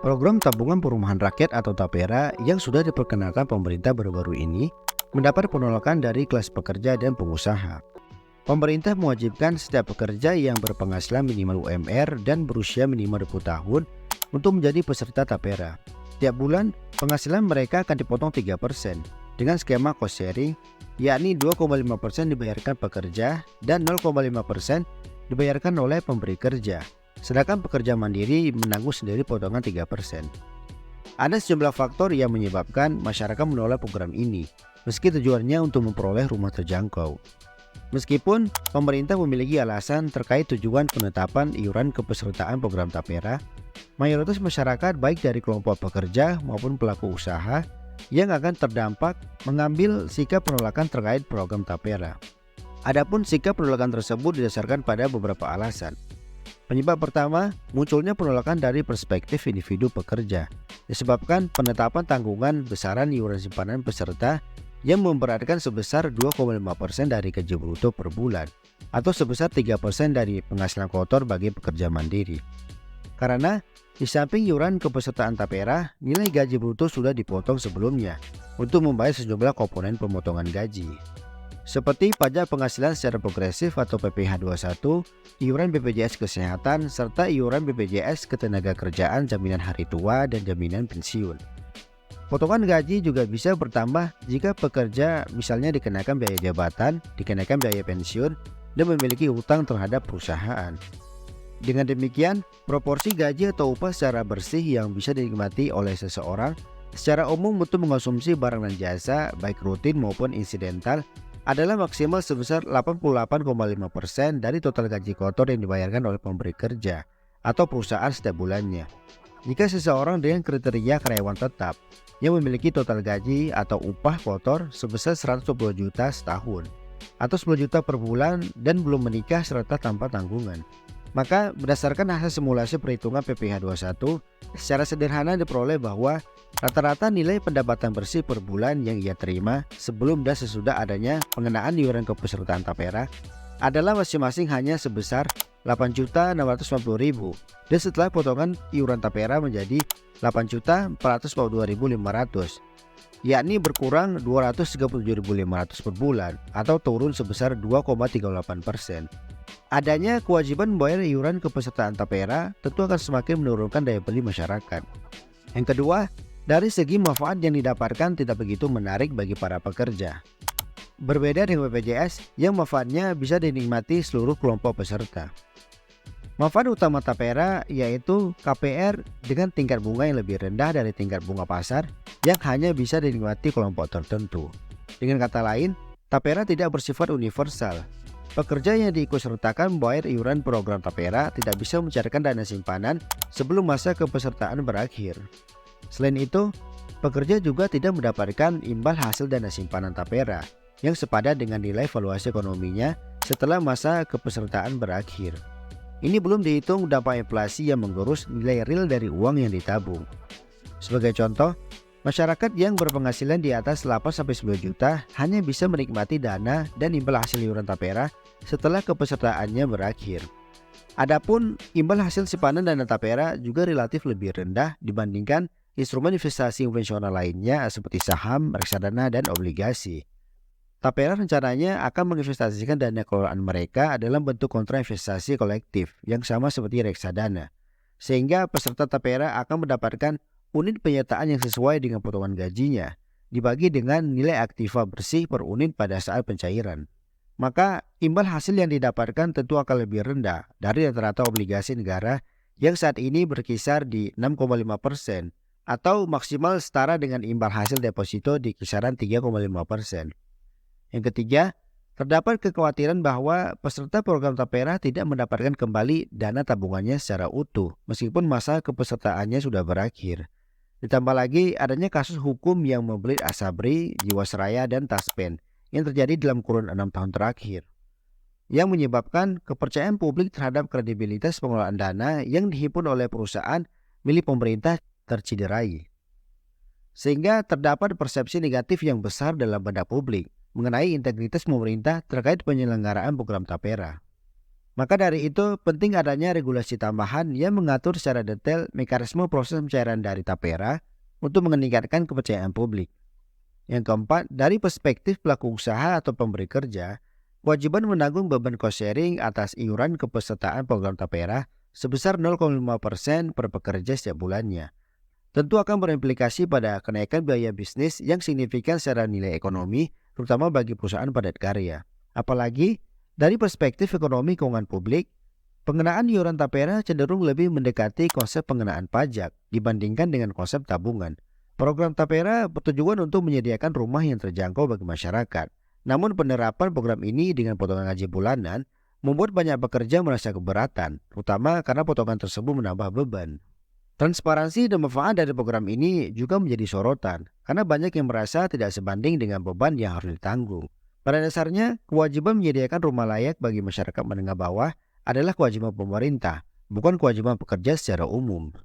Program Tabungan Perumahan Rakyat atau TAPERA yang sudah diperkenalkan pemerintah baru-baru ini mendapat penolakan dari kelas pekerja dan pengusaha. Pemerintah mewajibkan setiap pekerja yang berpenghasilan minimal UMR dan berusia minimal 20 tahun untuk menjadi peserta TAPERA. Tiap bulan, penghasilan mereka akan dipotong 3% dengan skema cost sharing, yakni 2,5% dibayarkan pekerja dan 0,5% dibayarkan oleh pemberi kerja. Sedangkan pekerja mandiri menanggung sendiri potongan 3%. Ada sejumlah faktor yang menyebabkan masyarakat menolak program ini, meski tujuannya untuk memperoleh rumah terjangkau. Meskipun pemerintah memiliki alasan terkait tujuan penetapan iuran kepesertaan program TAPERA, mayoritas masyarakat baik dari kelompok pekerja maupun pelaku usaha yang akan terdampak mengambil sikap penolakan terkait program TAPERA. Adapun sikap penolakan tersebut didasarkan pada beberapa alasan. Penyebab pertama, munculnya penolakan dari perspektif individu pekerja, disebabkan penetapan tanggungan besaran iuran simpanan peserta yang memberatkan sebesar 2,5% dari gaji bruto per bulan, atau sebesar 3% dari penghasilan kotor bagi pekerja mandiri. Karena di samping iuran kepesertaan TAPERA, nilai gaji bruto sudah dipotong sebelumnya untuk membayar sejumlah komponen pemotongan gaji, seperti pajak penghasilan secara progresif atau PPh 21, iuran BPJS Kesehatan, serta iuran BPJS Ketenagakerjaan, jaminan hari tua, dan jaminan pensiun. Potongan gaji juga bisa bertambah jika pekerja misalnya dikenakan biaya jabatan, dikenakan biaya pensiun, dan memiliki hutang terhadap perusahaan. Dengan demikian, proporsi gaji atau upah secara bersih yang bisa dinikmati oleh seseorang secara umum untuk mengonsumsi barang dan jasa, baik rutin maupun insidental, adalah maksimal sebesar 88,5% dari total gaji kotor yang dibayarkan oleh pemberi kerja atau perusahaan setiap bulannya. Jika seseorang dengan kriteria karyawan tetap yang memiliki total gaji atau upah kotor sebesar 120 juta setahun atau 10 juta per bulan dan belum menikah serta tanpa tanggungan, maka berdasarkan hasil simulasi perhitungan PPh 21, secara sederhana diperoleh bahwa rata-rata nilai pendapatan bersih per bulan yang ia terima sebelum dan sesudah adanya pengenaan iuran kepesertaan TAPERA adalah masing-masing hanya sebesar 8.650.000 dan setelah potongan iuran TAPERA menjadi 8.442.500, yakni berkurang 237.500 per bulan atau turun sebesar 2,38%. Adanya kewajiban membayar iuran kepesertaan TAPERA tentu akan semakin menurunkan daya beli masyarakat. Yang kedua, dari segi manfaat yang didapatkan tidak begitu menarik bagi para pekerja. Berbeda dengan BPJS yang manfaatnya bisa dinikmati seluruh kelompok peserta. Manfaat utama TAPERA yaitu KPR dengan tingkat bunga yang lebih rendah dari tingkat bunga pasar yang hanya bisa dinikmati kelompok tertentu. Dengan kata lain, TAPERA tidak bersifat universal. Pekerja yang diikutsertakan membayar iuran program TAPERA tidak bisa mencairkan dana simpanan sebelum masa kepesertaan berakhir. Selain itu, pekerja juga tidak mendapatkan imbal hasil dana simpanan TAPERA yang sepadan dengan nilai valuasi ekonominya setelah masa kepesertaan berakhir. Ini belum dihitung dampak inflasi yang menggerus nilai real dari uang yang ditabung. Sebagai contoh, masyarakat yang berpenghasilan di atas 8-9 juta hanya bisa menikmati dana dan imbal hasil iuran TAPERA setelah kepesertaannya berakhir. Adapun imbal hasil simpanan dana TAPERA juga relatif lebih rendah dibandingkan instrumen investasi konvensional lainnya seperti saham, reksadana, dan obligasi. TAPERA rencananya akan menginvestasikan dana kelolaan mereka dalam bentuk kontra investasi kolektif yang sama seperti reksadana, sehingga peserta TAPERA akan mendapatkan unit penyertaan yang sesuai dengan potongan gajinya, dibagi dengan nilai aktiva bersih per unit pada saat pencairan. Maka imbal hasil yang didapatkan tentu akan lebih rendah dari rata-rata obligasi negara yang saat ini berkisar di 6,5%. Atau maksimal setara dengan imbal hasil deposito di kisaran 3,5%. Yang ketiga, terdapat kekhawatiran bahwa peserta program TAPERA tidak mendapatkan kembali dana tabungannya secara utuh meskipun masa kepesertaannya sudah berakhir. Ditambah lagi adanya kasus hukum yang membelit Asabri, Jiwasraya, dan Taspen yang terjadi dalam kurun 6 tahun terakhir, yang menyebabkan kepercayaan publik terhadap kredibilitas pengelolaan dana yang dihimpun oleh perusahaan milik pemerintah tercederai, sehingga terdapat persepsi negatif yang besar dalam benak publik mengenai integritas pemerintah terkait penyelenggaraan program TAPERA. Maka dari itu, penting adanya regulasi tambahan yang mengatur secara detail mekanisme proses pencairan dari tapera untuk meningkatkan kepercayaan publik. Yang keempat, dari perspektif pelaku usaha atau pemberi kerja, kewajiban menanggung beban cost sharing atas iuran kepesertaan program tapera sebesar 0,5% per pekerja setiap bulannya. Tentu akan berimplikasi pada kenaikan biaya bisnis yang signifikan secara nilai ekonomi, terutama bagi perusahaan padat karya. Apalagi, dari perspektif ekonomi keuangan publik, pengenaan iuran tapera cenderung lebih mendekati konsep pengenaan pajak dibandingkan dengan konsep tabungan. Program tapera bertujuan untuk menyediakan rumah yang terjangkau bagi masyarakat. Namun penerapan program ini dengan potongan gaji bulanan membuat banyak pekerja merasa keberatan, terutama karena potongan tersebut menambah beban. Transparansi dan manfaat dari program ini juga menjadi sorotan, karena banyak yang merasa tidak sebanding dengan beban yang harus ditanggung. Pada dasarnya, kewajiban menyediakan rumah layak bagi masyarakat menengah bawah adalah kewajiban pemerintah, bukan kewajiban pekerja secara umum.